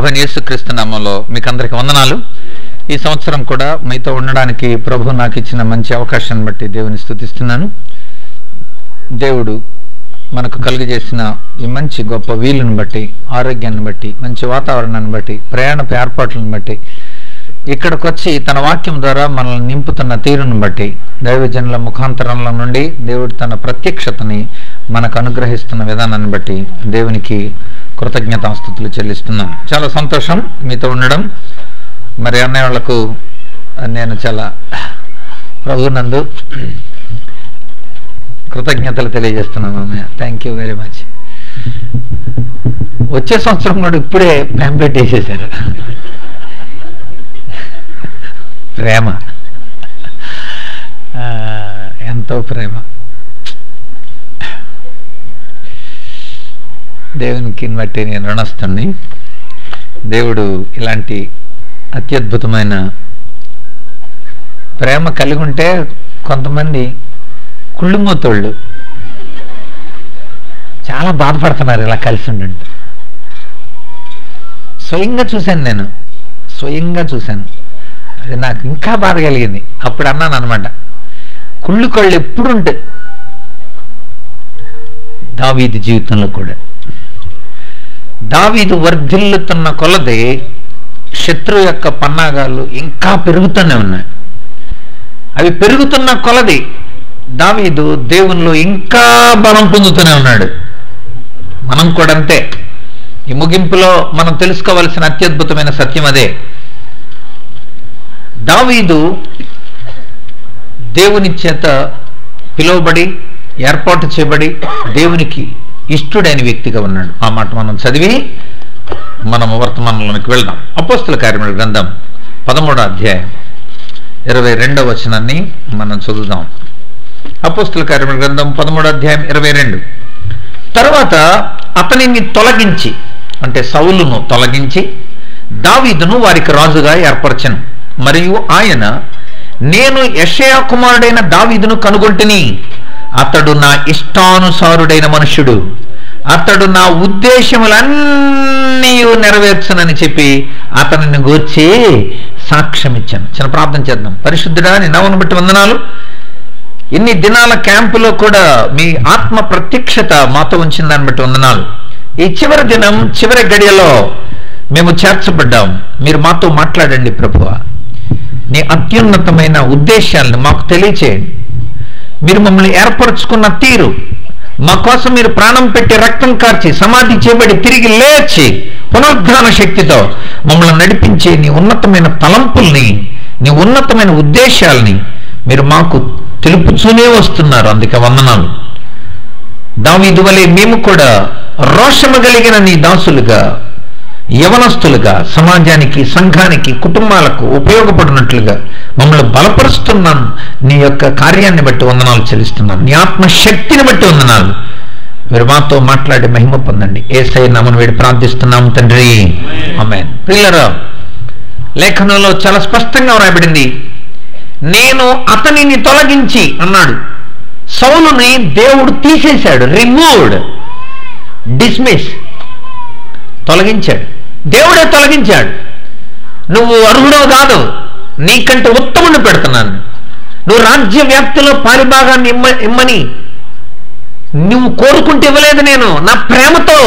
ప్రభువైన యేసుక్రీస్తు నామములో మీకు అందరికీ వందనాలు. ఈ సంవత్సరం కూడా మీతో ఉండడానికి ప్రభు నాకు ఇచ్చిన మంచి అవకాశాన్ని బట్టి దేవుని స్తుతిస్తున్నాను. దేవుడు మనకు కలుగజేసిన ఈ మంచి గొప్ప వీలుని బట్టి, ఆరోగ్యాన్ని బట్టి, మంచి వాతావరణాన్ని బట్టి, ప్రయాణపు ఏర్పాట్లను బట్టి, ఇక్కడికి వచ్చి తన వాక్యం ద్వారా మనల్ని నింపుతున్న తీరును బట్టి, దైవజనుల ముఖాంతరంలో నుండి దేవుడు తన ప్రత్యక్షతని మనకు అనుగ్రహిస్తున్న విధానాన్ని బట్టి దేవునికి కృతజ్ఞతాస్తుతులు చెల్లిస్తున్నాను. చాలా సంతోషం మీతో ఉండడం. మరి అన్నయ్య వాళ్లకు నేను చాలా ప్రభునందు కృతజ్ఞతలు తెలియజేస్తున్నాను అన్నయ్య. Thank you very much. వచ్చే సంవత్సరం కూడా ఇప్పుడే ప్యాంప్లెట్ వేసేసారు. ప్రేమ, ఎంతో ప్రేమ. దేవునికి బట్టి నేను రుణస్తుని. దేవుడు ఇలాంటి అత్యద్భుతమైన ప్రేమ కలిగి ఉంటే కొంతమంది కుళ్ళుమోతోళ్ళు చాలా బాధపడుతున్నారు ఇలా కలిసి ఉండండి. స్వయంగా చూశాను. అది నాకు ఇంకా బాధ కలిగింది. అప్పుడు అన్నాను అనమాట, కుళ్ళు కళ్ళు ఎప్పుడు ఉంటాయి. దావీదు జీవితంలో కూడా దావీదు వర్ధిల్లుతున్న కొలది శత్రువు యొక్క పన్నాగాలు ఇంకా పెరుగుతూనే ఉన్నాయి. అవి పెరుగుతున్న కొలది దావీదు దేవునిలో ఇంకా బలం పొందుతూనే ఉన్నాడు. మనం కూడా అంతే. ఈ ముగింపులో మనం తెలుసుకోవలసిన అత్యద్భుతమైన సత్యం అదే. దావీదు దేవుని చేత పిలువబడి, ఏర్పాటు చేయబడి, దేవునికి ఇష్టుడైన వ్యక్తిగా ఉన్నాడు. ఆ మాట మనం చదివి మనం వర్తమానంలోనికి వెళ్దాం. అపోస్తుల కార్యముల గ్రంథం 13వ అధ్యాయం 22వ వచనాన్ని మనం చదువుదాం. అపోస్తుల కార్యముల గ్రంథం 13వ అధ్యాయం 22. తర్వాత అతనిని తొలగించి, అంటే సౌలును తొలగించి దావీదును వారికి రాజుగా ఏర్పరచెను. మరియు ఆయన, నేను యెషయా కుమారుడైన దావీదును కనుగొంటిని. అతడు నా ఇష్టానుసారుడైన మనుష్యుడు, అతడు నా ఉద్దేశములన్నీ నెరవేర్చనని చెప్పి అతనిని గూర్చి సాక్ష్యం ఇచ్చాను. చిన్న ప్రార్థన చేద్దాం. పరిశుద్ధుడా, నీ నామమును బట్టి వందనాలు. ఇన్ని దినాల క్యాంపులో కూడా మీ ఆత్మ ప్రత్యక్షత మాతో ఉంచిన దాన్ని బట్టి వందనాలు. ఈ చివరి దినం, చివరి గడియలో మేము చేర్చబడ్డాం. మీరు మాతో మాట్లాడండి ప్రభువా. నీ అత్యున్నతమైన ఉద్దేశాలను మాకు తెలియచేయండి. మీరు మమ్మల్ని ఏర్పరచుకున్న తీరు, మా కోసం మీరు ప్రాణం పెట్టి రక్తం కార్చి సమాధి చేయబడి తిరిగి లేచి పునరుద్ధాన శక్తితో మమ్మల్ని నడిపించే నీ ఉన్నతమైన తలంపుల్ని, నీ ఉన్నతమైన ఉద్దేశాలని మీరు మాకు తెలుపుతూనే వస్తున్నారు. అందుకే వందనాలు. దావీదు వలె మేము కూడా రోషము కలిగిన నీ దాసులుగా, యవనస్తులుగా సమాజానికి, సంఘానికి, కుటుంబాలకు ఉపయోగపడినట్లుగా మమ్మల్ని బలపరుస్తున్నాను. నీ యొక్క కార్యాన్ని బట్టి వందనాలు చెల్లిస్తున్నాను. నీ ఆత్మశక్తిని బట్టి వందనాలు. మీరు మాతో మాట్లాడి మహిమ పొందండి. యేసయ్య నామమున వేడి ప్రార్థిస్తున్నాము తండ్రి, ఆమేన్. ప్రియులారా, లేఖనంలో చాలా స్పష్టంగా వ్రాయబడింది, నేను అతనిని తొలగించి అన్నాడు. సౌలుని దేవుడు తీసేశాడు. రిమూవ్డ్, డిస్మిస్, తొలగించాడు. దేవుడే తొలగించాడు. నువ్వు అర్హుడవు కాదు, నీకంటే ఉత్తముని పెడుతున్నాను. నువ్వు రాజ్య వ్యాప్తిలో పారిభాగాన్ని ఇమ్మని నువ్వు కోరుకుంటే ఇవ్వలేదు. నేను నా ప్రేమతో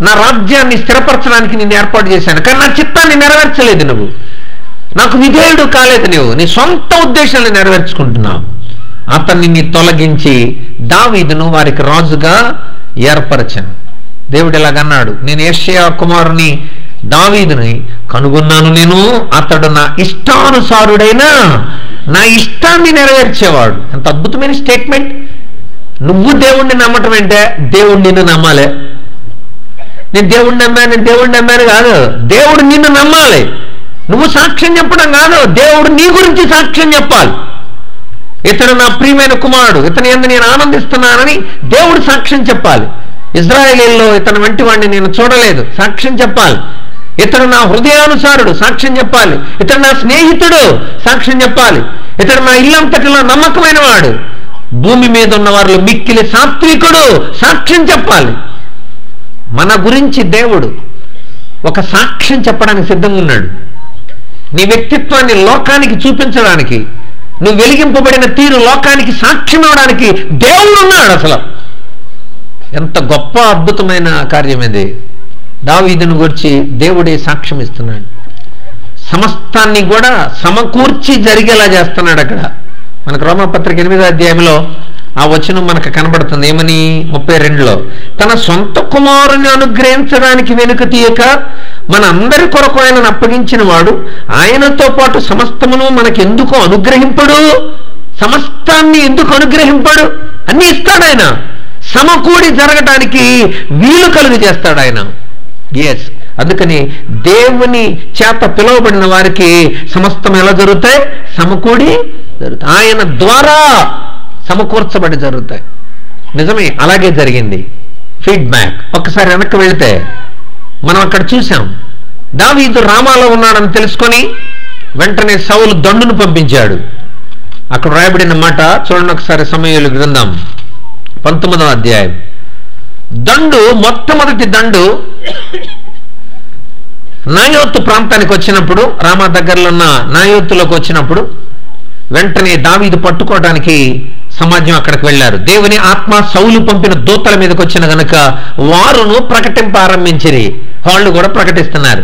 నా రాజ్యాన్ని స్థిరపరచడానికి నిన్ను ఏర్పాటు చేశాను. కానీ నా చిత్తాన్ని నెరవేర్చలేదు. నువ్వు నాకు విధేయుడు కాలేదు. నువ్వు నీ సొంత ఉద్దేశాలను నెరవేర్చుకుంటున్నావు. అతన్ని తొలగించి దావీదును వారికి రాజుగా ఏర్పరచాను. దేవుడు ఇలాగన్నాడు, నేను యెషయా కుమారుని దావీదుని కనుగొన్నాను. నేను అతడు నా ఇష్టానుసారుడైన, నా ఇష్టాన్ని నెరవేర్చేవాడు. ఎంత అద్భుతమైన స్టేట్మెంట్. నువ్వు దేవుణ్ణి నమ్మటం అంటే దేవుడు నిన్ను నమ్మాలి. నేను దేవుణ్ణి నమ్మాను కాదు, దేవుడు నిన్ను నమ్మాలి. నువ్వు సాక్ష్యం చెప్పడం కాదు, దేవుడు నీ గురించి సాక్ష్యం చెప్పాలి. ఇతను నా ప్రియమైన కుమారుడు, ఇతని యందు నేను ఆనందిస్తున్నానని దేవుడు సాక్ష్యం చెప్పాలి. ఇజ్రాయేలీల్లో ఇతను వంటి వాడిని నేను చూడలేదు, సాక్ష్యం చెప్పాలి. ఇతడు నా హృదయానుసారుడు, సాక్ష్యం చెప్పాలి. ఇతడు నా స్నేహితుడు, సాక్ష్యం చెప్పాలి. ఇతడు నా ఇల్లంతటిలో నమ్మకమైన వాడు, భూమి మీద ఉన్న వారిలో మిక్కిలి సాత్వికుడు, సాక్ష్యం చెప్పాలి. మన గురించి దేవుడు ఒక సాక్ష్యం చెప్పడానికి సిద్ధంగా ఉన్నాడు. నీ వ్యక్తిత్వాన్ని లోకానికి చూపించడానికి, నువ్వు వెలిగింపబడిన తీరు లోకానికి సాక్ష్యం ఇవ్వడానికి దేవుడు ఉన్నాడు. అసలు ఎంత గొప్ప అద్భుతమైన కార్యం ఇది. దావీదును గురించి దేవుడే సాక్ష్యం ఇస్తున్నాడు. సమస్తాన్ని కూడా సమకూర్చి జరిగేలా చేస్తున్నాడు. అక్కడ మనకు రోమాపత్రిక 8వ అధ్యాయంలో ఆ వచనం మనకు కనబడుతుంది. ఏమని? 32లో తన సొంత కుమారుని అనుగ్రహించడానికి వెనుక తీయక మన అందరి కొరకు ఆయనను అప్పగించిన వాడు ఆయనతో పాటు సమస్తమును మనకెందుకు అనుగ్రహింపడు? సమస్తాన్ని ఎందుకు అనుగ్రహింపడు? అన్ని ఇస్తాడు ఆయన. సమకూడి జరగడానికి వీలు కలుగు చేస్తాడు ఆయన. ఎస్, అందుకని దేవుని చేత పిలువబడిన వారికి సమస్తం ఎలా జరుగుతాయి? సమకూడి జరుగుతాయి. ఆయన ద్వారా సమకూర్చబడి జరుగుతాయి. నిజమే, అలాగే జరిగింది. ఫీడ్బ్యాక్ ఒక్కసారి వెనక్కి వెళితే మనం అక్కడ చూసాం. దావీదు రామాలో ఉన్నాడని తెలుసుకొని వెంటనే సౌలు దండును పంపించాడు. అక్కడ రాయబడిన మాట చూడండి ఒకసారి. సమూయేలు గ్రంథం 19వ అధ్యాయం. దండు, మొట్టమొదటి దండు నాయోతు ప్రాంతానికి వచ్చినప్పుడు, రామా దగ్గరలో ఉన్న నాయోతులోకి వచ్చినప్పుడు వెంటనే దావీదు పట్టుకోవడానికి సమాజం అక్కడికి వెళ్ళారు. దేవుని ఆత్మ సౌలు పంపిన దూతల మీదకి వచ్చిన గనుక వారును ప్రకటింప ఆరంభించిరి. వాళ్ళు కూడా ప్రకటిస్తున్నారు.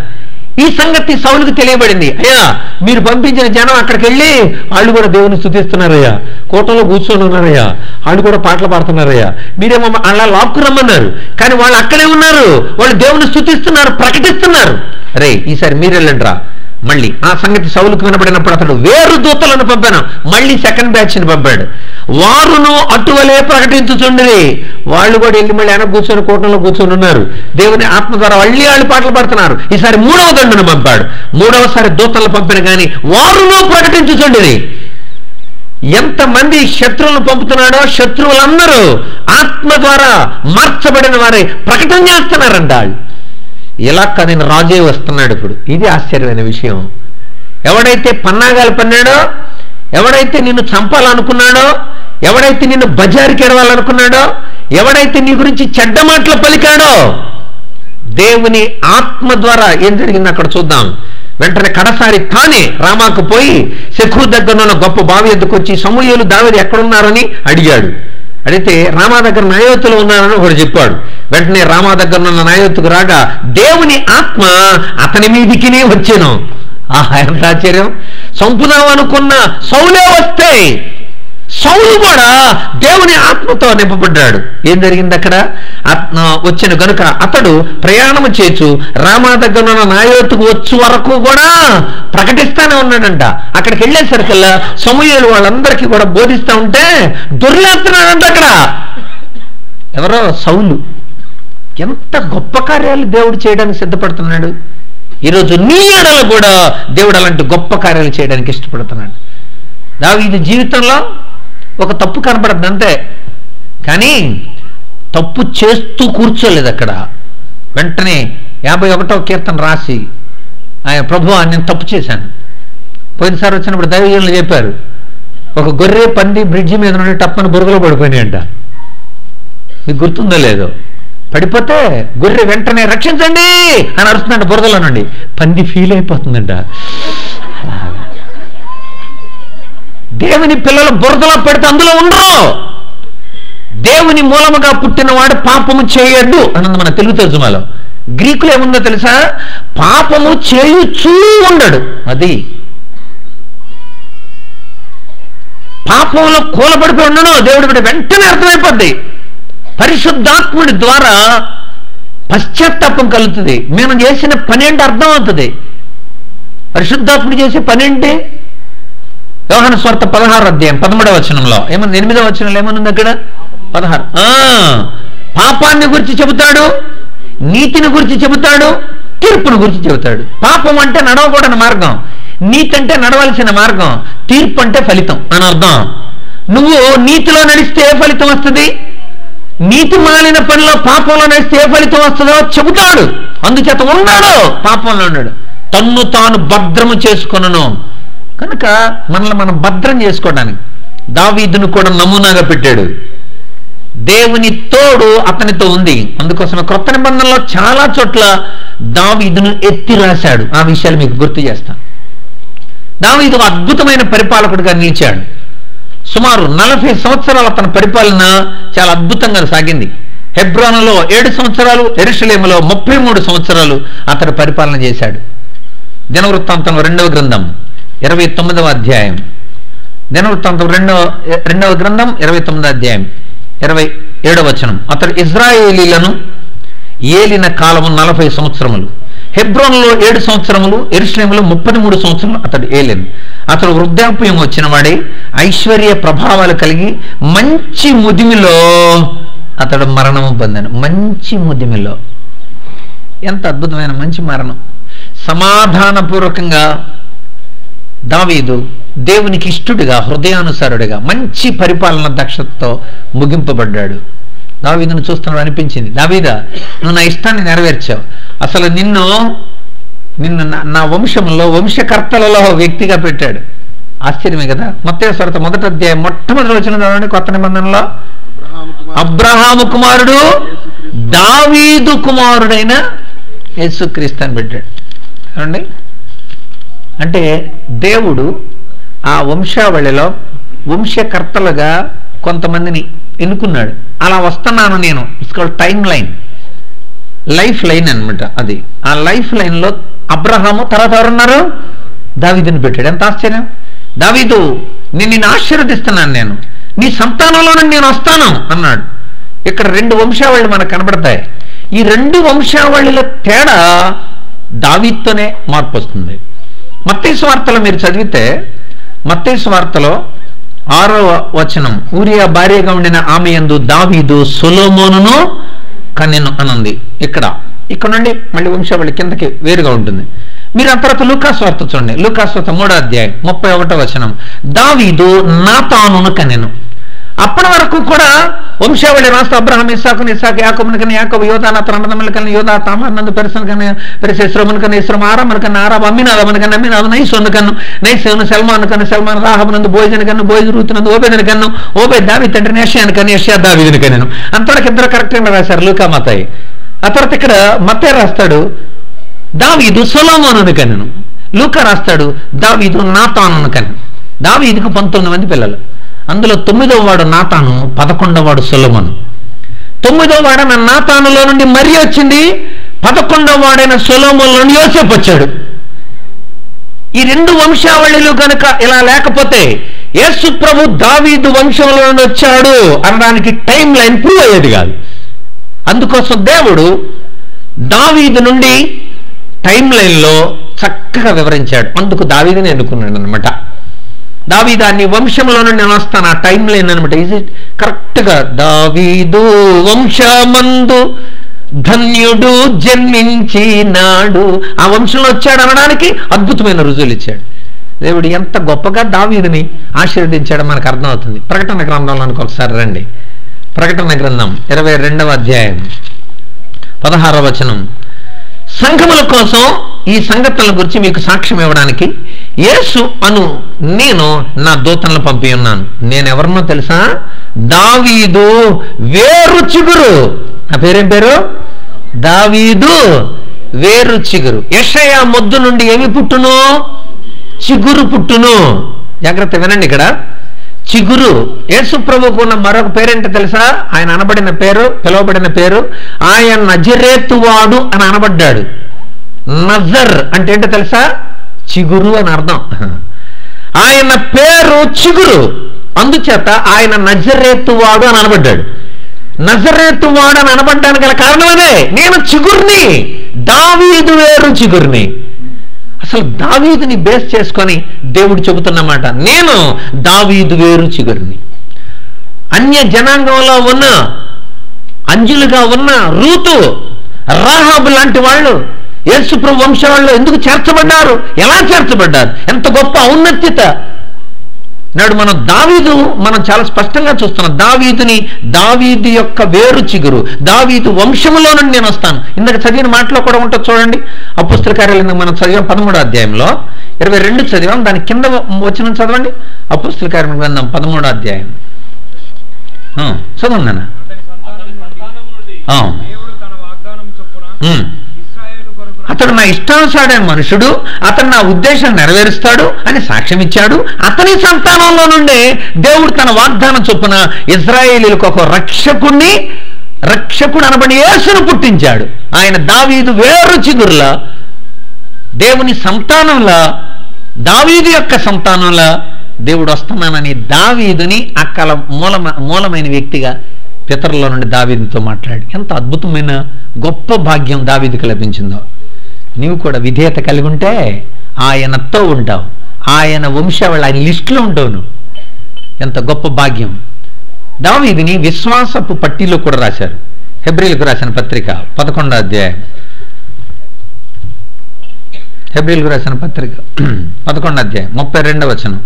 ఈ సంగతి సౌలుకు తెలియబడింది. అయ్యా, మీరు పంపించిన జనం అక్కడికి వెళ్ళి వాళ్ళు కూడా దేవుని స్తుతిస్తున్నారయ్యా, కోటలో కూర్చొని ఉన్నారయ్యా, వాళ్ళు కూడా పాటలు పాడుతున్నారయ్యా, మీరేమో అలా లాక్కు రమ్మన్నారు, కానీ వాళ్ళు అక్కడే ఉన్నారు, వాళ్ళు దేవుని స్తుతిస్తున్నారు, ప్రకటిస్తున్నారు. అరే, ఈసారి మీరు వెళ్ళండి రా. మళ్ళీ ఆ సంగతి సౌలుకు వినబడినప్పుడు అతడు వేరు దూతలను పంపాను. మళ్ళీ సెకండ్ బ్యాచ్ని పంపాడు. వారును అటువలే ప్రకటించుచుండిరి. వాళ్ళు కూడా వెళ్ళి మళ్ళీ వెనక కూర్చొని కోటంలో కూర్చొని ఉన్నారు. దేవుని ఆత్మ ద్వారా మళ్ళీ వాళ్ళు పాటలు పాడుతున్నారు. ఈసారి 3వ దండును పంపాడు. 3వసారి దూతలను పంపిన కానీ వారును ప్రకటించుచుండిరి. ఎంతమంది శత్రువులను పంపుతున్నాడో శత్రువులందరూ ఆత్మ ద్వారా మార్చబడిన వారే ప్రకటన చేస్తున్నారంట. ఇలా నేను రాజే వస్తున్నాడు ఇప్పుడు. ఇది ఆశ్చర్యమైన విషయం. ఎవడైతే పన్నాగాలు పన్నాడో, ఎవడైతే నిన్ను చంపాలనుకున్నాడో, ఎవడైతే నిన్ను బజారుకి ఎడవాలనుకున్నాడో, ఎవడైతే నీ గురించి చెడ్డ మాటలు పలికాడో, దేవుని ఆత్మ ద్వారా ఏం జరిగింది అక్కడ చూద్దాం. వెంటనే కడసారి తానే రామాకు పోయి శెఖూ దగ్గర ఉన్న గొప్ప బావి ఎద్దుకు వచ్చి సమూయేలు దావీదు ఎక్కడున్నారని అడిగాడు. అడిగితే రామా దగ్గర నాయోతులు ఉన్నారని ఒకడు చెప్పాడు. వెంటనే రామా దగ్గర ఉన్న నాయోతుకు రాగా దేవుని ఆత్మ అతని మీదికినే వచ్చాను. ఆహా, ఎంత ఆశ్చర్యం! చంపుదాం అనుకున్న సౌలే వస్తే సౌలు కూడా దేవుని ఆత్మతో నింపబడ్డాడు. ఏం జరిగింది అక్కడ? వచ్చిన గనుక అతడు ప్రయాణం చేయొచ్చు రామా దగ్గర ఉన్న నాయోతుకు వచ్చే వరకు కూడా ప్రకటిస్తానే ఉన్నాడంట. అక్కడికి వెళ్ళేసరికల్లా సమూయేలు వాళ్ళందరికీ కూడా బోధిస్తూ ఉంటే దొర్లేస్తున్నాడంట అక్కడ. ఎవరో సౌలు. ఎంత గొప్ప కార్యాలు దేవుడు చేయడానికి సిద్ధపడుతున్నాడు. ఈరోజు నీ ఎడల కూడా దేవుడు అలాంటి గొప్ప కార్యాలు చేయడానికి ఇష్టపడుతున్నాడు. దావీదు జీవితంలో ఒక తప్పు కనబడద్దు అంతే, కానీ తప్పు చేస్తూ కూర్చోలేదు అక్కడ. వెంటనే 51వ కీర్తన రాసి ఆయన ప్రభువా నేను తప్పు చేశాను. పోయినసారి వచ్చినప్పుడు దైవజనులు చెప్పారు, ఒక గొర్రె పంది బ్రిడ్జి మీద నుండి టప్పని బురదలో పడిపోయినాయంట. మీకు గుర్తుందో లేదో? పడిపోతే గొర్రె వెంటనే రక్షించండి అని అరుస్తుందంట బురదలో నుండి. పంది ఫీల్ అయిపోతుందంట. దేవుని పిల్లలు బురదలో పెడితే అందులో ఉండరు. దేవుని మూలముగా పుట్టినవాడు పాపము చేయొద్దు అన్నది మన తెలుగు తర్జుమాలో. గ్రీకులో ఏముందో తెలుసా? పాపము చేయుచూ ఉండడు. అది పాపంలో కూలబడిపోయి ఉండను. దేవుడి బిడ్డ వెంటనే అర్థమైపోద్ది. పరిశుద్ధాత్ముడి ద్వారా పశ్చాత్తాపం కలుగుతుంది. మేము చేసిన పని ఏంటి అర్థం అవుతుంది. పరిశుద్ధాత్ముడు చేసే పని ఏంటి? యోహాను సువార్త 16వ అధ్యాయం 13వ వచనంలో ఏమన్నా, 8వ వచనంలో ఏమనుంది అక్కడ? 16. పాపాన్ని గురించి చెబుతాడు, నీతిని గురించి చెబుతాడు, తీర్పుని గురించి చెబుతాడు. పాపం అంటే నడవకూడని మార్గం, నీతి అంటే నడవలసిన మార్గం, తీర్పు అంటే ఫలితం అని అర్థం. నువ్వు నీతిలో నడిస్తే ఏ ఫలితం వస్తుంది? నీతి మాలిన పనిలో పాపంలో నడిస్తే ఏ ఫలితం వస్తుందో చెబుతాడు. అందుచేత ఉన్నాడు, పాపంలో ఉన్నాడు, తన్ను తాను భద్రము చేసుకొనును. కనుక మనల్ని మనం భద్రం చేసుకోవడానికి దావీదును కూడా నమూనాగా పెట్టాడు. దేవుని తోడు అతనితో ఉంది. అందుకోసమే క్రొత్త నిబంధనలో చాలా చోట్ల దావీదును ఎత్తి రాశాడు. ఆ విషయాలు మీకు గుర్తు చేస్తాను. దావీదు అద్భుతమైన పరిపాలకుడిగా నిలిచాడు. సుమారు 40 సంవత్సరాల తన పరిపాలన చాలా అద్భుతంగా సాగింది. హెబ్రోనులో 7 సంవత్సరాలు, యెరూషలేములో 33 సంవత్సరాలు అతడు పరిపాలన చేశాడు. దినవృత్తాంతం 2వ గ్రంథం 29వ అధ్యాయం. దినవృత్తాంతం 2వ గ్రంథం 29వ అధ్యాయం 27వ వచనం. అతడు ఇశ్రాయేలీలను ఏలిన కాలము 40 సంవత్సరములు. హెబ్రోనులో 7 సంవత్సరములు, యెరూషలేములో 33 సంవత్సరములు అతడు ఏలెను. అతడు వృద్ధాప్యం వచ్చిన వాడే, ఐశ్వర్య ప్రభావాలు కలిగి మంచి ముదిమిలో అతడు మరణము పొందాను. మంచి ముదిమిలో. ఎంత అద్భుతమైన మంచి మరణం. సమాధానపూర్వకంగా దావీదు దేవునికి ఇష్టడుగా, హృదయానుసారుడిగా, మంచి పరిపాలన దక్షతతో ముగింపబడ్డాడు. దావీదును చూస్తున్నాడు అనిపించింది, దావీదా నువ్వు నా ఇష్టాన్ని నెరవేర్చావు. అసలు నిన్ను నా వంశంలో, వంశకర్తలలో వ్యక్తిగా పెట్టాడు. ఆశ్చర్యమే కదా. మత్తయి సువార్త 1వ అధ్యాయం మొట్టమొదటి వచనం చదవండి. కొత్త నిబంధనలో అబ్రహాము కుమారుడు దావీదు కుమారుడైన యేసుక్రీస్తు అని పెట్టాడు. ఏమండి? అంటే దేవుడు ఆ వంశావళిలో వంశకర్తలుగా కొంతమందిని ఎన్నుకున్నాడు. అలా వస్తున్నాను నేను. It's called time line, life line అనమాట. అది ఆ లైఫ్ లైన్లో అబ్రహాము తర్వాత ఎవరున్నారు? దావీదుని పెట్టాడు. ఎంత ఆశ్చర్యం. దావీదు నిన్ను ఆశీర్వదిస్తున్నాను, నేను నీ సంతానంలో నేను వస్తాను అన్నాడు. ఇక్కడ 2 వంశావళిలు మనకు కనబడతాయి. ఈ 2 వంశావళిల తేడా దావీదుతోనే మార్పు వస్తుంది. మత్తయి సువార్తలో మీరు చదివితే, మత్తయి సువార్తలో 6వ వచనం, ఊరియా భార్యగా ఉండిన ఆమె యందు దావీదు సొలొమోనును కనెను అనుంది. ఇక్కడ నుండి మళ్ళీ వంశావళి కిందకి వేరుగా ఉంటుంది. మీరు ఆ తర్వాత లూకాసు వార్త చూడండి. లూకాసు వార్త 3వ అధ్యాయం 31వ వచనం, దావీదు నాతానును కనెను. అప్పటి వరకు కూడా వంశావళి రాస్తూ అబ్రహాం, ఇస్సాకును, ఇస్సాకు యాకోబును కన్నా, యాకోబు యోధా నాతాను అన్నదమ్ముల కన్నా, యోధా తామారు పెరసను కన్నా, పెరస ఇస్రోమును కన్నా, ఇస్రోము ఆరామును కన్నా, ఆరాబు అమ్మినాదామును కన్నా, అమ్మినాదు నైసోను కన్ను, నైసోను సల్మాను కన్నా, సల్మాన్ రాహబునందు బోయజుని కన్ను, బోయజు రూతునందు ఓబేదుని కన్ను, ఓబేద్ దావీదు తండ్రి యెషయాను కన్నా, యెషయా దావీదుని కన్నెను. అంతవరకు ఇద్దరు కరెక్ట్గా రాశారు లూకా మత్తయి. ఆ తర్వాత ఇక్కడ మత్తయి రాస్తాడు దావీదు సొలొమోనును కన్నెను. లూకా రాస్తాడు దావీదు నాతానును కన్నెను. దావీదుకు 19 మంది పిల్లలు. అందులో 9వ వాడు నాతాను, 11వ వాడు సొలొమోను. 9వ వాడైన నాతానులో నుండి మరి వచ్చింది, 11వ వాడైన సొలొమోనులో నుండి యోసేపు వచ్చాడు. ఈ 2 వంశావళిలు కనుక ఇలా లేకపోతే యేసు ప్రభు దావీదు వంశంలో నుండి వచ్చాడు అనడానికి టైం లైన్ ప్రూవ్ అయ్యేది కాదు. అందుకోసం దేవుడు దావీదు నుండి టైం లైన్లో చక్కగా వివరించాడు. అందుకు దావీదుని ఎన్నుకున్నాడు అనమాట. దావీదాన్ని వంశంలో నుండి నేను వస్తాను, ఆ టైం లైన్ అనమాట. ఈజ్ ఇట్ కరెక్ట్గా దావీదు వంశమందు ధన్యుడు జన్మించినాడు, ఆ వంశంలో వచ్చాడు అనడానికి అద్భుతమైన రుజువులు ఇచ్చాడు. దేవుడు ఎంత గొప్పగా దావీదుని ఆశీర్వదించాడో మనకు అర్థమవుతుంది. ప్రకటన గ్రంథంలోనికి ఒకసారి రండి. ప్రకటన గ్రంథం 22వ అధ్యాయం 16వ వచనం. సంఘముల కోసం ఈ సంగతుల గురించి మీకు సాక్ష్యం ఇవ్వడానికి యేసు అను నేను నా దూతలను పంపి ఉన్నాను. నేను ఎవరినో తెలుసా? దావీదు వేరు చిగురు. నా పేరేం పేరు? దావీదు వేరు చిగురు. యెషయా మొద్దు నుండి ఏమి పుట్టును? చిగురు పుట్టును. జాగ్రత్త వినండి. ఇక్కడ చిగురు. యేసు ప్రభువుకు ఉన్న మరొక పేరేంటో తెలుసా? ఆయన అనబడిన పేరు, పిలువబడిన పేరు, ఆయన నజరేతువాడు అని అనబడ్డాడు. నజర్ అంటే ఏంటో తెలుసా? చిగురు అని అర్థం. ఆయన పేరు చిగురు, అందుచేత ఆయన నజరేతువాడు అని అనబడ్డాడు. నజరేతువాడు అని అనబడ్డానికి గల కారణం అదే, నేను చిగుర్ని, దావీదు వేరు చిగుర్ని. అసలు దావీదుని బేస్ చేసుకొని దేవుడు చెబుతున్నమాట, నేను దావీదు వేరు చిగురిని. అన్య జనాంగంలో ఉన్న అంజులుగా ఉన్న రూతు, రాహాబు లాంటి వాళ్ళు యేసుప్రభు వంశావళిలో ఎందుకు చేర్చబడ్డారు? ఎలా చేర్చబడ్డారు? ఎంత గొప్ప ఔన్నత్యత! నాడు మనం చాలా స్పష్టంగా చూస్తున్నాం. దావీదు యొక్క వేరు చిగురు, దావీదు వంశములో నుండి నేను వస్తాను. ఇందాక చదివిన మాటలో కూడా ఉంటుంది చూడండి. అపోస్తల కార్యాలయం మనం చదివాం 13వ అధ్యాయంలో 22 చదివాం. దాని కింద వచనం చదవండి. అపోస్తల కార్యం గ్రంథం 13వ అధ్యాయం చదవండి నాన్న. అతడు నా ఇష్టానుసారైన మనుషుడు, అతడు నా ఉద్దేశం నెరవేరుస్తాడు అని సాక్ష్యం ఇచ్చాడు. అతని సంతానంలో నుండే దేవుడు తన వాగ్దానం చొప్పున ఇశ్రాయేలీయులకు ఒక రక్షకుడు అనబడి యేసును పుట్టించాడు. ఆయన దావీదు వేరు చిగురులా, దేవుని సంతానంలా, దావీదు యొక్క సంతానంలా దేవుడు వస్తున్నానని దావీదుని అక్కల మూలమైన వ్యక్తిగా పితరుల నుండి దావీదుతో మాట్లాడి, ఎంత అద్భుతమైన గొప్ప భాగ్యం దావీదుకు లభించిందో. నీవు కూడా విధేయత కలిగి ఉంటే ఆయనతో ఉంటావు, ఆయన వంశావళి, ఆయన లిస్టులో ఉంటావు నువ్వు. ఎంత గొప్ప భాగ్యం. దావీదుని విశ్వాసపు పట్టీలో కూడా రాశారు. హెబ్రీలకు రాసిన పత్రిక 11వ అధ్యాయం, హెబ్రీలకు రాసిన పత్రిక 11వ అధ్యాయం 32వ వచనం.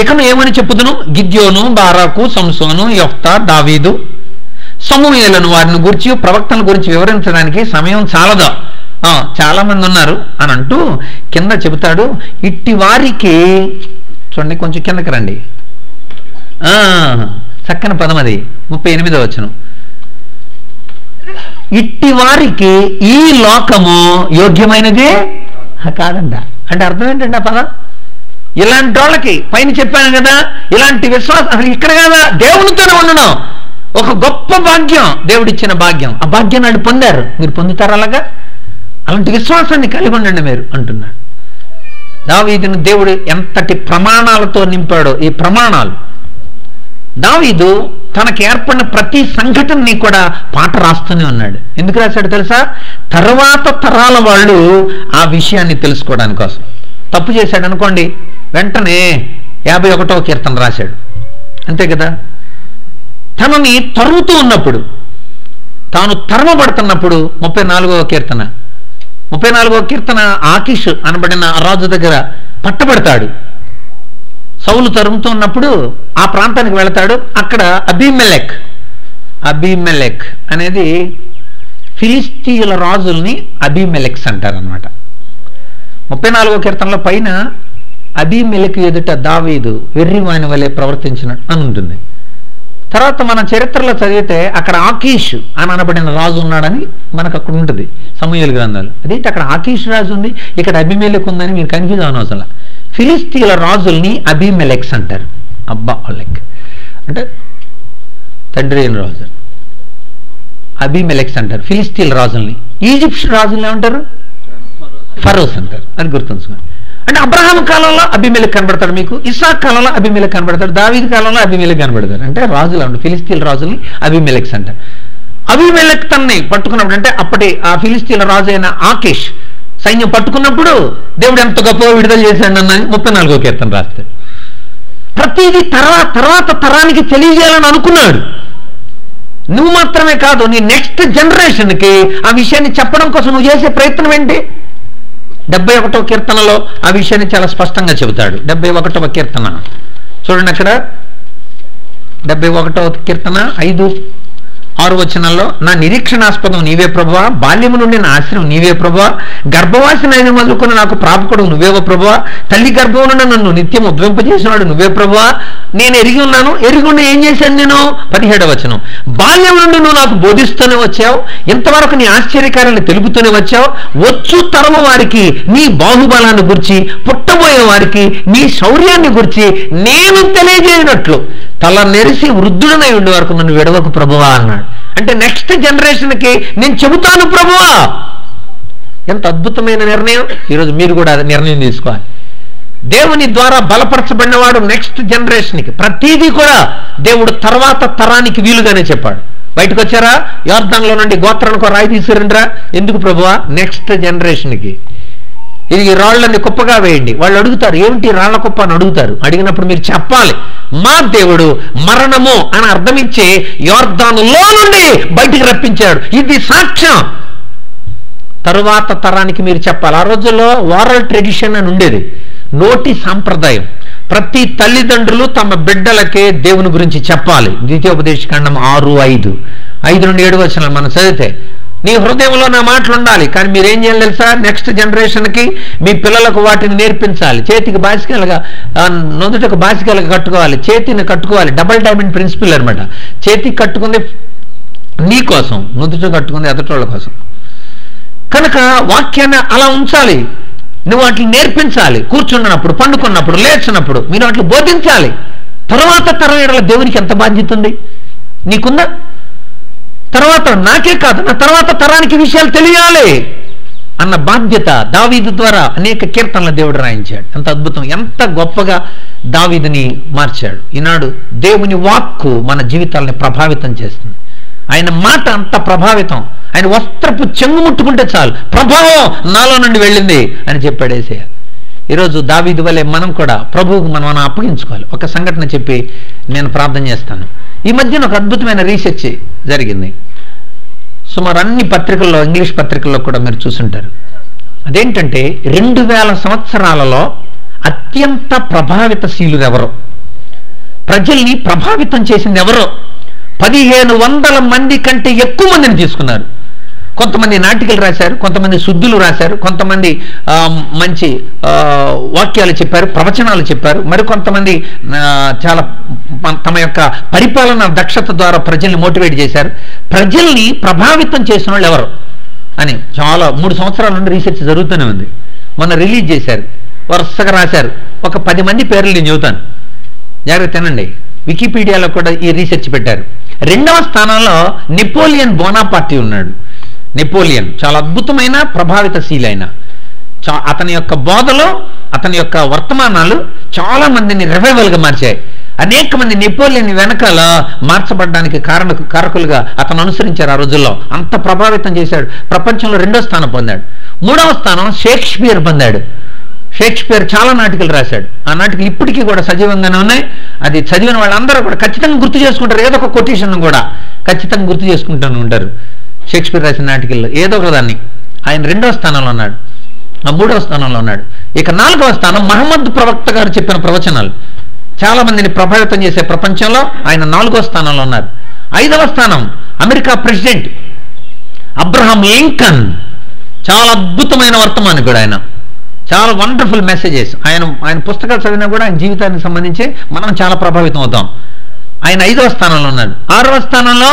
ఇకను ఏమని చెప్పుదును? గిద్యోను, బారాకు, సంసోను, యెఫ్తా, దావీదు, సమూయేలును వారిని గురించి, ప్రవక్తల గురించి వివరించడానికి సమయం చాలదా? చాలా మంది ఉన్నారు అని అంటూ కింద చెబుతాడు. ఇట్టి వారికి చూడండి, కొంచెం కిందకి రండి, చక్కని పదం అది, 38వ వచనం. ఇట్టి వారికి ఈ లోకము యోగ్యమైనదే కాదంట. అంటే అర్థం ఏంటండి ఆ పదం? ఇలాంటి వాళ్ళకి పైన చెప్పాను కదా, ఇలాంటి విశ్వాసం అసలు ఇక్కడ కదా, దేవునితోనే ఉండడం ఒక గొప్ప భాగ్యం, దేవుడిచ్చిన భాగ్యం. ఆ భాగ్యాన్ని వాళ్ళు పొందారు, మీరు పొందుతారు. అలాంటి విశ్వాసాన్ని కలిగి ఉండండి మీరు అంటున్నాడు. దావీదును దేవుడు ఎంతటి ప్రమాణాలతో నింపాడో. ఈ ప్రమాణాలు దావీదు తనకు ఏర్పడిన ప్రతి సంఘటనని కూడా పాట రాస్తూనే ఉన్నాడు. ఎందుకు రాశాడు తెలుసా? తర్వాత తరాల వాళ్ళు ఆ విషయాన్ని తెలుసుకోవడానికి కోసం. తప్పు చేశాడు అనుకోండి, వెంటనే 51వ కీర్తన రాశాడు, అంతే కదా. తనని తరుముతూ ఉన్నప్పుడు, తాను తరమబడుతున్నప్పుడు 34వ కీర్తన, 34వ కీర్తన ఆకీష్ అనబడిన రాజు దగ్గర పట్టబడతాడు. సౌలు తరుముతూ ఉన్నప్పుడు ఆ ప్రాంతానికి వెళతాడు. అక్కడ అబీమెలెక్ అనేది ఫిలిస్తీయుల రాజుల్ని అబీమెలెక్స్ అంటారు అనమాట. 34వ కీర్తనలో పైన అబీమెలెక్ ఎదుట దావీదు వెర్రివాని వలె ప్రవర్తించినట్టు అని ఉంటుంది. తర్వాత మన చరిత్రలో చదివితే అక్కడ ఆకీష్ అని అనబడిన రాజు ఉన్నాడని మనకు అక్కడ ఉంటుంది సమూయేలు గ్రంథాలు. అదేంటి అక్కడ ఆకీష్ రాజు ఉంది, ఇక్కడ అబీమెలెక్ ఉందని మీరు కన్ఫ్యూజ్ అవనవసరం. ఫిలిస్తీన్ల రాజుల్ని అబీమెలెక్స్ అంటారు. అలెక్ అంటే తండ్రి అయిన రాజు, అబీమెలెక్స్ అంటారు ఫిలిస్తీన్ల రాజుల్ని. ఈజిప్ట్ రాజుల్ని ఏమంటారు? ఫరోస్ అంటారు. అది గుర్తుంచుకోండి. అంటే అబ్రహాం కాలంలో అబీమెలెక్ కనబడతాడు మీకు, ఇస్సాక్ కాలంలో అబీమెలెక్ కనబడతాడు, దావీదు కాలంలో అబీమెలెక్ కనబడతాడు. అంటే రాజులు అంటారు, ఫిలిస్తీన్ల రాజుల్ని అబీమెలెక్స్ అంటారు. అబీమెలెక్ తనని పట్టుకున్నప్పుడు, అంటే అప్పటి ఆ ఫిలిస్తీన్ల రాజు అయిన ఆకీష్ సైన్యం పట్టుకున్నప్పుడు దేవుడు ఎంత గొప్పగా విడుదల చేశాడు అన్నది 34వ కీర్తన రాస్తాడు. ప్రతిదీ తర్వాత తరానికి తెలియజేయాలని అనుకున్నాడు. నువ్వు మాత్రమే కాదు, నీ నెక్స్ట్ జనరేషన్కి ఆ విషయాన్ని చెప్పడం కోసం నువ్వు చేసే ప్రయత్నం ఏంటి? 71వ కీర్తనలో ఆ విషయాన్ని చాలా స్పష్టంగా చెబుతాడు. 71వ కీర్తన చూడండి, అక్కడ 71వ కీర్తన 5-6 వచనాల్లో, నా నిరీక్షణాస్పదం నీవే ప్రభువా, బాల్యము నుండి నా ఆశ్రయం నీవే ప్రభువా, గర్భవాసిన మొదలుకొని నాకు ప్రాపకుడు నువ్వేవో ప్రభువా, తల్లి గర్భం నుండి నన్ను నిత్యం ఉద్వింపజేసినవాడు నువ్వే ప్రభువా, నేను ఎరిగి ఉన్నాను, ఎరుగుండి ఏం చేశాను నేను? 17వ వచనం, బాల్యం నుండి నువ్వు నాకు బోధిస్తూనే వచ్చావు, ఇంతవరకు నీ ఆశ్చర్యకార్యాన్ని తెలుపుతూనే వచ్చావు, వచ్చు తరము వారికి నీ బాహుబలాన్ని గురించి, పుట్టబోయే వారికి నీ శౌర్యాన్ని గురించి నేను తెలియజేయనట్లు తల నెరిసి వృద్ధుడనై ఉండే వరకు నన్ను విడవకు ప్రభువా అన్నాడు. అంటే నెక్స్ట్ జనరేషన్కి నేను చెబుతాను ప్రభువా. ఎంత అద్భుతమైన నిర్ణయం. ఈరోజు మీరు కూడా నిర్ణయం తీసుకోవాలి. దేవుని ద్వారా బలపరచబడినవాడు నెక్స్ట్ జనరేషన్కి ప్రతిదీ కూడా దేవుడు తర్వాత తరానికి వీలుగానే చెప్పాడు. బయటకు వచ్చారా? యోర్దానులో నుండి గోత్రానికి రాయి తీసుకురండిరా. ఎందుకు ప్రభువా? నెక్స్ట్ జనరేషన్కి. ఇది రాళ్ళని కుప్పగా వేయండి. వాళ్ళు అడుగుతారు, ఏమిటి రాళ్ల కుప్ప అని అడుగుతారు. అడిగినప్పుడు మీరు చెప్పాలి, మా దేవుడు మరణము అని అర్థమిచ్చే యోర్దానులో నుండి బయటికి రప్పించాడు. ఇది సాక్ష్యం. తరువాత తరానికి మీరు చెప్పాలి. ఆ రోజుల్లో ఓరల్ ట్రెడిషన్ అని ఉండేది, నోటి సాంప్రదాయం. ప్రతి తల్లిదండ్రులు తమ బిడ్డలకే దేవుని గురించి చెప్పాలి. ద్వితీయోపదేశకాండం 6:5-7 వచనాలు మనం చదివితే, నీ హృదయంలో నా మాటలు ఉండాలి. కానీ మీరేం చేయాలి తెలుసా? నెక్స్ట్ జనరేషన్కి మీ పిల్లలకు వాటిని నేర్పించాలి. చేతికి బాసికలుగా, నుదుటకు బాసికలుగా కట్టుకోవాలి, చేతిని కట్టుకోవాలి. డబల్ డైమండ్ ప్రిన్సిపల్ అనమాట. చేతికి కట్టుకుంది నీ కోసం, నుదుట కట్టుకుంది ఎదుటోళ్ళ కోసం. కనుక వాక్యాన్ని అలా ఉంచాలి. నువ్వు వాటిని నేర్పించాలి. కూర్చున్నప్పుడు, పండుకున్నప్పుడు, లేచినప్పుడు మీరు వాటిని బోధించాలి. తర్వాత తరం ఎడల దేవునికి ఎంత బాధ్యత ఉంది? నీకుందా? తర్వాత నాకే కాదు, నా తర్వాత తరానికి విషయాలు తెలియాలి అన్న బాధ్యత దావీదు ద్వారా అనేక కీర్తనల దేవుడు రాయించాడు. ఎంత అద్భుతం, ఎంత గొప్పగా దావీదుని మార్చాడు. ఈనాడు దేవుని వాక్కు మన జీవితాలని ప్రభావితం చేస్తుంది. ఆయన మాట అంత ప్రభావితం. ఆయన వస్త్రపు చెంగు ముట్టుకుంటే చాలు, ప్రభావం నాలో నుండి వెళ్ళింది అని చెప్పాడు యేసయ్య. ఈరోజు దావీదు వలె మనం కూడా ప్రభువుకు మనం అప్పగించుకోవాలి. ఒక సంఘటన చెప్పి నేను ప్రార్థన చేస్తాను. ఈ మధ్యన ఒక అద్భుతమైన రీసెర్చ్ జరిగింది. సుమారు అన్ని పత్రికల్లో, ఇంగ్లీష్ పత్రికల్లో కూడా మీరు చూసుంటారు. అదేంటంటే 2000 సంవత్సరాలలో అత్యంత ప్రభావితశీలురు ఎవరో, ప్రజల్ని ప్రభావితం చేసింది ఎవరో 1500 మంది కంటే ఎక్కువ మందిని తీసుకున్నారు. కొంతమంది నాటికలు రాశారు, కొంతమంది శుద్ధులు రాశారు, కొంతమంది మంచి వాక్యాలు చెప్పారు, ప్రవచనాలు చెప్పారు, మరికొంతమంది చాలా తమ యొక్క పరిపాలన దక్షత ద్వారా ప్రజల్ని మోటివేట్ చేశారు. ప్రజల్ని ప్రభావితం చేసిన వాళ్ళు ఎవరు అని చాలా 3 సంవత్సరాల నుండి రీసెర్చ్ జరుగుతూనే ఉంది. మొన్న రిలీజ్ చేశారు, వరుసగా రాశారు. ఒక 10 మంది పేర్లు నేను చెబుతాను, జాగ్రత్తనండి. వికీపీడియాలో కూడా ఈ రీసెర్చ్ పెట్టారు. 2వ స్థానంలో నెపోలియన్ బోనాపార్టీ ఉన్నాడు. నెపోలియన్ చాలా అద్భుతమైన ప్రభావితశీలైన, అతని యొక్క బోధలో, అతని యొక్క వర్తమానాలు చాలా మందిని రివైవల్గా మార్చాయి. అనేక మంది నెపోలియన్ వెనకాల మార్చబడడానికి కారకులుగా అతను అనుసరించారు. ఆ రోజుల్లో అంత ప్రభావితం చేశాడు. ప్రపంచంలో 2వ స్థానం పొందాడు. 3వ స్థానం షేక్స్పియర్ పొందాడు. షేక్స్పియర్ చాలా నాటికలు రాశాడు. ఆ నాటికలు ఇప్పటికీ కూడా సజీవంగానే ఉన్నాయి. అది చదివిన వాళ్ళందరూ కూడా ఖచ్చితంగా గుర్తు చేసుకుంటారు. ఏదో ఒక కొటేషన్ కూడా ఖచ్చితంగా గుర్తు చేసుకుంటూనే ఉంటారు. షేక్స్పియర్ రాసిన నాటికల్లో ఏదో ఒక దాన్ని. ఆయన 2వ స్థానంలో ఉన్నాడు, 3వ స్థానంలో ఉన్నాడు. ఇక 4వ స్థానం మహమ్మద్ ప్రవక్త గారు చెప్పిన ప్రవచనాలు చాలా మందిని ప్రభావితం చేసే ప్రపంచంలో ఆయన 4వ స్థానంలో ఉన్నారు. 5వ స్థానం అమెరికా ప్రెసిడెంట్ అబ్రహాం లింకన్. చాలా అద్భుతమైన వర్తమానికుడు ఆయన, చాలా వండర్ఫుల్ మెసేజెస్. ఆయన పుస్తకాలు చదివినా కూడా ఆయన జీవితానికి సంబంధించి మనం చాలా ప్రభావితం అవుతాం. ఆయన 5వ స్థానంలో ఉన్నాడు. 6వ స్థానంలో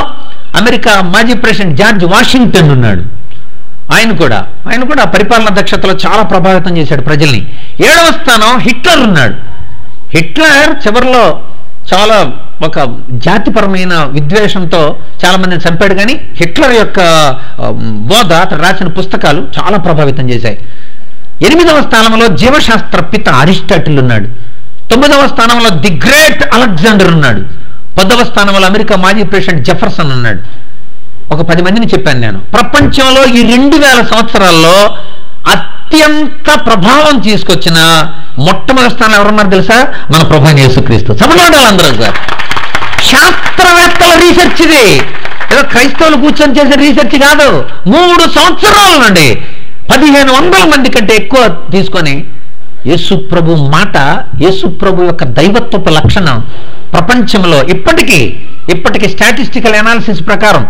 అమెరికా మాజీ ప్రెసిడెంట్ జార్జ్ వాషింగ్టన్ ఉన్నాడు. ఆయన కూడా పరిపాలన దక్షతలో చాలా ప్రభావితం చేశాడు ప్రజల్ని. 7వ స్థానం హిట్లర్ ఉన్నాడు. హిట్లర్ చివరిలో చాలా ఒక జాతిపరమైన విద్వేషంతో చాలా మందిని చంపాడు. కానీ హిట్లర్ యొక్క బోధ, అతను రాసిన పుస్తకాలు చాలా ప్రభావితం చేశాయి. 8వ స్థానంలో జీవశాస్త్ర పిత అరిస్టాటిల్ ఉన్నాడు. 9వ స్థానంలో ది గ్రేట్ అలెగ్జాండర్ ఉన్నాడు. 10వ స్థానంలో అమెరికా మాజీ ప్రెసిడెంట్ జెఫర్సన్ ఉన్నాడు. ఒక 10 మందిని చెప్పాను నేను. ప్రపంచంలో ఈ 2000 సంవత్సరాల్లో అత్యంత ప్రభావం తీసుకొచ్చిన మొట్టమొదటి స్థానం ఎవరున్నారు తెలుసా? మన ప్రభువైన యేసుక్రీస్తు. సమలాడాలి అందరూ సార్. శాస్త్రవేత్తల రీసెర్చ్ ఇది, ఏదో క్రైస్తవులు కూర్చొని చేసే రీసెర్చ్ కాదు. 3 సంవత్సరాల నుండి 1500 మంది కంటే ఎక్కువ తీసుకొని యేసు ప్రభు మాట, యేసు ప్రభు యొక్క దైవత్వపు లక్షణం ప్రపంచంలో ఇప్పటికీ స్టాటిస్టికల్ అనాలిసిస్ ప్రకారం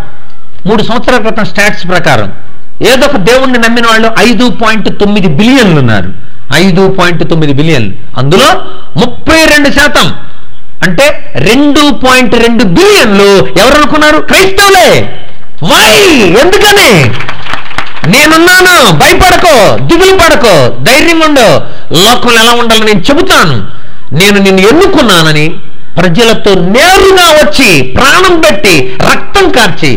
3 సంవత్సరాల క్రితం స్టాట్స్ ప్రకారం ఏదో ఒక దేవుణ్ణి నమ్మిన వాళ్ళు 5.9 బిలియన్లు ఉన్నారు. 5.9 బిలియన్లు. అందులో 32% అంటే 2.2 బిలియన్లు ఎవరనుకున్నారు? క్రైస్తవులే. వై? ఎందుకని? నేనున్నాను, భయపడకో, దిగులు పడకో, ధైర్యంగా ఉండు, లోకంలో ఎలా ఉండాలని నేను చెబుతాను, నేను నిన్ను ఎన్నుకున్నానని ప్రజలతో నేరుగా వచ్చి ప్రాణం పెట్టి రక్తం కార్చి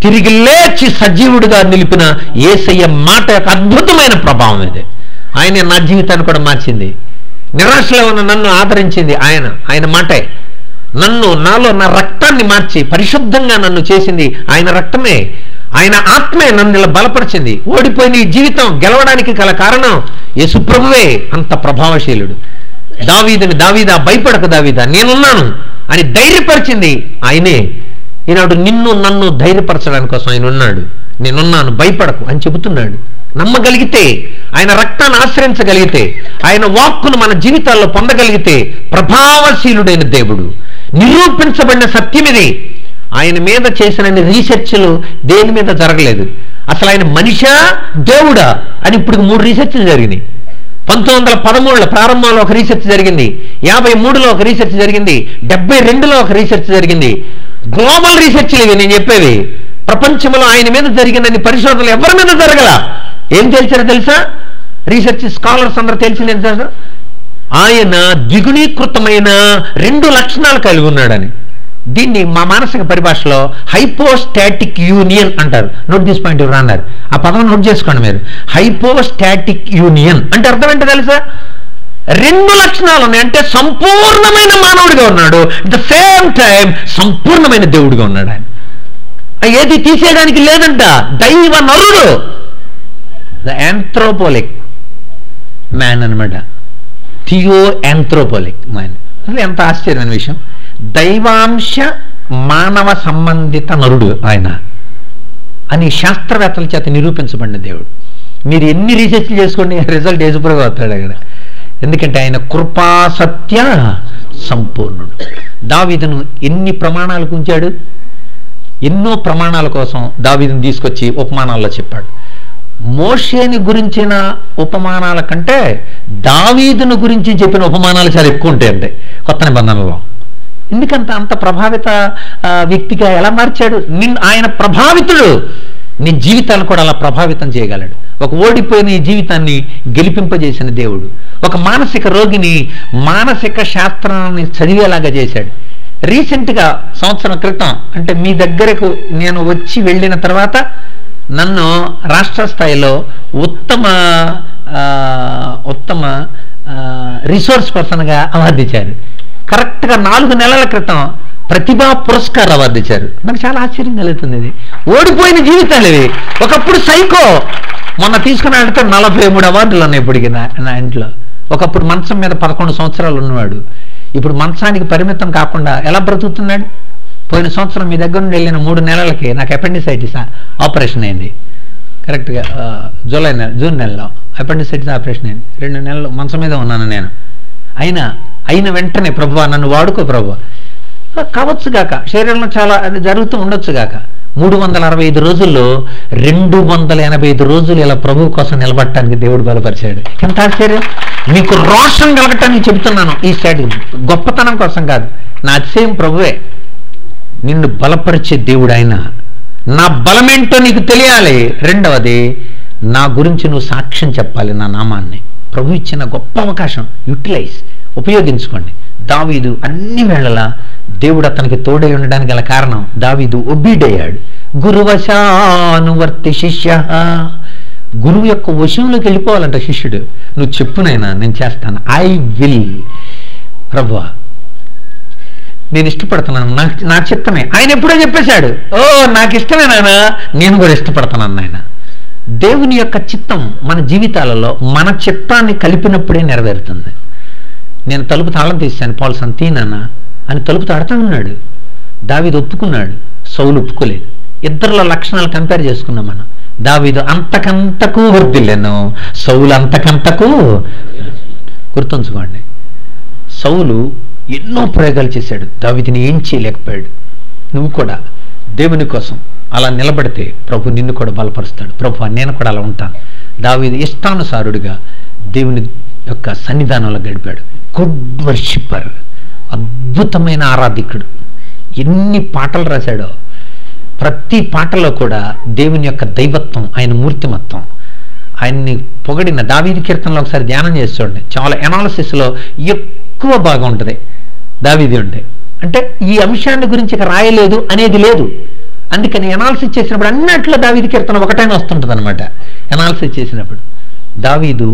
తిరిగి లేచి సజీవుడిగా నిలిపిన యేసయ్య మాట యొక్క అద్భుతమైన ప్రభావం ఇది. ఆయన నా జీవితాన్ని కూడా మార్చింది. నిరాశలో ఉన్న నన్ను ఆదరించింది ఆయన మాటే. నాలో నా రక్తాన్ని మార్చి పరిశుద్ధంగా నన్ను చేసింది ఆయన రక్తమే. ఆయన ఆత్మే నన్ను ఇలా బలపరిచింది. ఓడిపోయిన ఈ జీవితం గెలవడానికి గల కారణం యేసు ప్రభువే. అంత ప్రభావశీలుడు. దావీదా భయపడకు దావీదా, నేనున్నాను అని ధైర్యపరిచింది ఆయనే. ఈనాడు నిన్ను నన్ను ధైర్యపరచడానికి కోసం ఆయన ఉన్నాడు. నేనున్నాను, భయపడకు అని చెబుతున్నాడు. నమ్మగలిగితే, ఆయన రక్తాన్ని ఆశ్రయించగలిగితే, ఆయన వాక్కును మన జీవితాల్లో పొందగలిగితే ప్రభావశీలుడైన దేవుడు. నిరూపించబడిన సత్యం ఇది. ఆయన మీద చేసిన రీసెర్చ్లు దేని మీద జరగలేదు. అసలు ఆయన మనిషా దేవుడా అని ఇప్పుడు 3 రీసెర్చ్లు జరిగినాయి. 1913లో ప్రారంభంలో ఒక రీసెర్చ్ జరిగింది, 53లో ఒక రీసెర్చ్ జరిగింది, 72లో ఒక రీసెర్చ్ జరిగింది. గ్లోబల్ రీసెర్చ్లు ఇవి నేను చెప్పేవి. ప్రపంచంలో ఆయన మీద జరిగినన్ని పరిశోధనలు ఎవరి మీద జరగల. ఏం తెలిసారో తెలుసా? రీసెర్చ్ స్కాలర్స్ అందరూ తెలిసింది ఏంటంటే ఆయన ద్విగుణీకృతమైన 2 లక్షణాలు కలిగి ఉన్నాడని. దీన్ని మా మానసిక పరిభాషలో హైపోస్టాటిక్ యూనియన్ అంటారు. నోట్ దిస్ పాయింట్ ఎవరు అన్నారు, ఆ పదం నోట్ చేసుకోండి మీరు. హైపోస్టాటిక్ యూనియన్ అంటే అర్థం ఏంటో తెలుసా? 2 లక్షణాలు ఉన్నాయి. అంటే సంపూర్ణమైన మానవుడిగా ఉన్నాడు, అట్ ద సేమ్ టైం సంపూర్ణమైన దేవుడిగా ఉన్నాడు. ఆయన ఏది తీసేయడానికి లేదంట. దైవ నరుడు, ద యాంథ్రోపోలిక్ మ్యాన్ అనమాట. Theo anthropologic man. అసలు ఎంత ఆశ్చర్యమైన విషయం. దైవాంశ మానవ సంబంధిత నరుడు ఆయన అని శాస్త్రవేత్తల చేత నిరూపించబడిన దేవుడు. మీరు ఎన్ని రీసెర్చ్లు చేసుకోండి, రిజల్ట్ ఏసుపురగా వస్తాడు అక్కడ. ఎందుకంటే ఆయన కృపా సత్య సంపూర్ణుడు. దావీదును ఎన్ని ప్రమాణాలకు ఉంచాడు, ఎన్నో ప్రమాణాల కోసం దావీదును తీసుకొచ్చి ఉపమానాల్లో చెప్పాడు. మోషేని గురించిన ఉపమానాల కంటే దావీదును గురించి చెప్పిన ఉపమానాలు చాలా ఎక్కువ ఉంటాయండి కొత్త నిబంధనలో. ఎందుకంత అంత ప్రభావిత వ్యక్తిగా ఎలా మార్చాడు? ఆయన ప్రభావితుడు. నీ జీవితాన్ని కూడా అలా ప్రభావితం చేయగలడు. ఒక ఓడిపోయిన ఈ జీవితాన్ని గెలిపింపజేసిన దేవుడు. ఒక మానసిక రోగిని మానసిక శాస్త్రాన్ని చదివేలాగా చేశాడు. రీసెంట్గా సంవత్సరం క్రితం, అంటే మీ దగ్గరకు నేను వచ్చి వెళ్ళిన తర్వాత నన్ను రాష్ట్ర స్థాయిలో ఉత్తమ రిసోర్స్ పర్సన్గా అవార్డు ఇచ్చారు. కరెక్ట్గా 4 నెలల క్రితం ప్రతిభా పురస్కార్ అవార్డు ఇచ్చారు. నాకు చాలా ఆశ్చర్యం కలుగుతుంది. ఇది ఓడిపోయిన జీవితాలు ఇవి. ఒకప్పుడు సైకో, మొన్న తీసుకుని ఆడితే 43 అవార్డులు ఉన్నాయి ఇప్పటికి నా ఇంట్లో. ఒకప్పుడు మంచం మీద 11 సంవత్సరాలు ఉన్నవాడు ఇప్పుడు మంచానికి పరిమితం కాకుండా ఎలా బ్రతుకుతున్నాడు? పోయిన సంవత్సరం మీ దగ్గర నుండి వెళ్ళిన 3 నెలలకి నాకు అపెండిసైటిస్ ఆపరేషన్ అయింది. కరెక్ట్గా జూన్ నెలలో అపెండిసైటిస్ ఆపరేషన్ అయింది. 2 నెలలు మంచం మీద ఉన్నాను నేను. అయిన వెంటనే ప్రభువా నన్ను వాడుకో ప్రభువా, కావచ్చు గాక, శరీరంలో చాలా అది జరుగుతూ ఉండొచ్చు గాక. 365 రోజుల్లో 285 రోజులు ఇలా ప్రభు కోసం నిలబడటానికి దేవుడు బలపరిచాడు. ఎంత ఆశ్చర్యం! మీకు రోషం కలగటానికి చెబుతున్నాను. ఈ స్టాట్ గొప్పతనం కోసం కాదు, నా అతిశయం ప్రభువే. నిన్ను బలపరిచే దేవుడు ఆయన. నా బలమేంటో నీకు తెలియాలి. రెండవది, నా గురించి నువ్వు సాక్ష్యం చెప్పాలి, నా నామాన్ని. ప్రభు ఇచ్చిన గొప్ప అవకాశం ఉపయోగించుకోండి. దావీదు అన్ని వేళలా దేవుడు అతనికి తోడై ఉండడానికి గల కారణం, దావీదు ఒబీడ్ అయ్యాడు. గురువశానువర్తి శిష్య. గురువు యొక్క వశంలోకి వెళ్ళిపోవాలంట శిష్యుడు. నువ్వు చెప్పునైనా నేను చేస్తాను. I will. ప్రభువా నేను ఇష్టపడుతున్నాను, నా చిత్తమే. ఆయన ఎప్పుడో చెప్పేశాడు, ఓ నాకు ఇష్టమే నాయన, నేను కూడా ఇష్టపడుతున్నాను ఆయన. దేవుని యొక్క చిత్తం మన జీవితాలలో మన చిత్తాన్ని కలిపినప్పుడే నెరవేరుతుంది. నేను తలుపు తాళం తీశాను, పాల్సన్ తీనన్నా అని తలుపు తాడుతూ ఉన్నాడు. దావీదు ఒప్పుకున్నాడు, సౌలు ఒప్పుకోలేదు. ఇద్దరుల లక్షణాలు కంపేర్ చేసుకున్నాం మనం. దావీదు అంతకంతకు వృద్ధిల్లేను, సౌలు అంతకంతకు. గుర్తుంచుకోండి, సౌలు ఎన్నో ప్రయోగాలు చేశాడు, దావీదుని ఏం చేయలేకపోయాడు. నువ్వు కూడా దేవుని కోసం అలా నిలబడితే ప్రభు నిన్ను కూడా బలపరుస్తాడు. ప్రభు నేను కూడా అలా ఉంటాను. దావీదు ఇష్టానుసారుడిగా దేవుని యొక్క సన్నిధానంలో గడిపాడు. గుడ్ వర్షిప్పర్, అద్భుతమైన ఆరాధికుడు. ఎన్ని పాటలు రాశాడో, ప్రతి పాటలో కూడా దేవుని యొక్క దైవత్వం, ఆయన మూర్తిమత్వం, ఆయన్ని పొగడిన దావీదు కీర్తనలో ఒకసారి ధ్యానం చేసి చూడండి. చాలా ఎనాలిసిస్లో ఎక్కువ భాగం ఉంటుంది దావీదు ఉంటే. అంటే ఈ అంశాన్ని గురించి ఇక రాయలేదు అనేది లేదు. అందుకని ఎనాలిసిస్ చేసినప్పుడు అన్నట్లో దావీదు కీర్తన ఒకటైనా వస్తుంటుంది అనమాట. ఎనాలిసిస్ చేసినప్పుడు దావీదు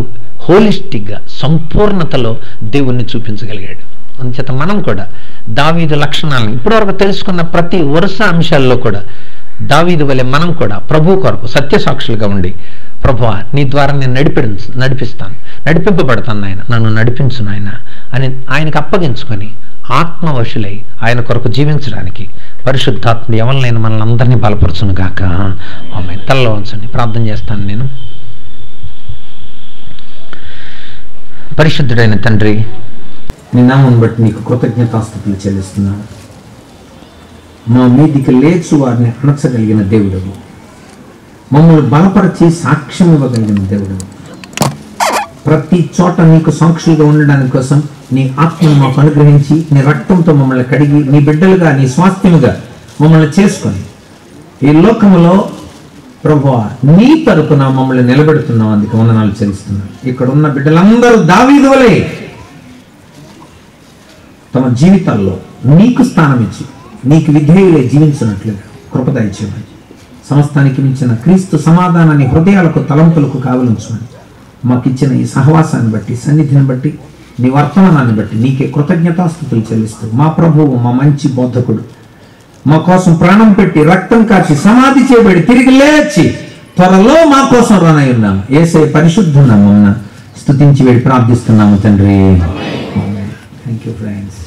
హోలిస్టిక్గా, సంపూర్ణతలో దేవుణ్ణి చూపించగలిగాడు. అందుచేత మనం కూడా దావీదు లక్షణాలను ఇప్పటివరకు తెలుసుకున్న ప్రతి వరుస అంశాల్లో కూడా దావీదు వలె మనం కూడా ప్రభు కొరకు సత్యసాక్షులుగా ఉండి, ప్రభువా నీ ద్వారా నేను నడిపిస్తాను, నడిపింపబడతాను ఆయన, నన్ను నడిపించు నాయన అని ఆయనకు అప్పగించుకొని ఆత్మవశులై ఆయన కొరకు జీవించడానికి పరిశుద్ధాత్మ ఎవరినైనా మనల్ని అందరినీ బలపరచును గాక. ఆమె తలలో ఉంచండి, ప్రార్థన చేస్తాను నేను. పరిశుద్ధుడైన తండ్రి, నీ నామం బట్టి నీకు కృతజ్ఞతాస్తుతులు చెల్లిస్తున్నాను. మా మీదికి లేచు వారిని అణచగలిగిన దేవుడవు, మమ్మల్ని బలపరిచి సాక్ష్యం ఇవ్వగలిగిన దేవుడవు. ప్రతి చోట నీకు సాక్షులుగా ఉండడానికి కోసం నీ ఆత్మను మాకు అనుగ్రహించి, నీ రక్తంతో మమ్మల్ని కడిగి, నీ బిడ్డలుగా, నీ స్వాస్థ్యముగా మమ్మల్ని చేసుకొని ఈ లోకములో ప్రభువా నీ తరపున మమ్మల్ని నిలబెడుతున్నావు, అందుకు వందనాలు చెల్లిస్తున్నాను. ఇక్కడ ఉన్న బిడ్డలందరూ దావీదు వలె తమ జీవితాల్లో నీకు స్థానం ఇచ్చి నీకు విధేయులే జీవించినట్లుగా కృప దయచేయమని, సమస్తానికి మించిన క్రీస్తు సమాధానాన్ని హృదయాలకు తలంపులకు కావలించమని, మాకిచ్చిన ఈ సహవాసాన్ని బట్టి, సన్నిధిని బట్టి, నీ వర్తమానాన్ని బట్టి నీకే కృతజ్ఞతాస్తుతులు చెల్లిస్తూ, మా ప్రభువు, మా మంచి బోధకుడు, మా కోసం ప్రాణం పెట్టి రక్తం కాచి సమాధి చేయబడి తిరిగి లేచి త్వరలో మా కోసం రానై ఉన్నాము. యేసయ్య పరిశుద్ధ నామమున స్తుతించి వేడి ప్రార్థిస్తున్నాము తండ్రి. Thank you friends.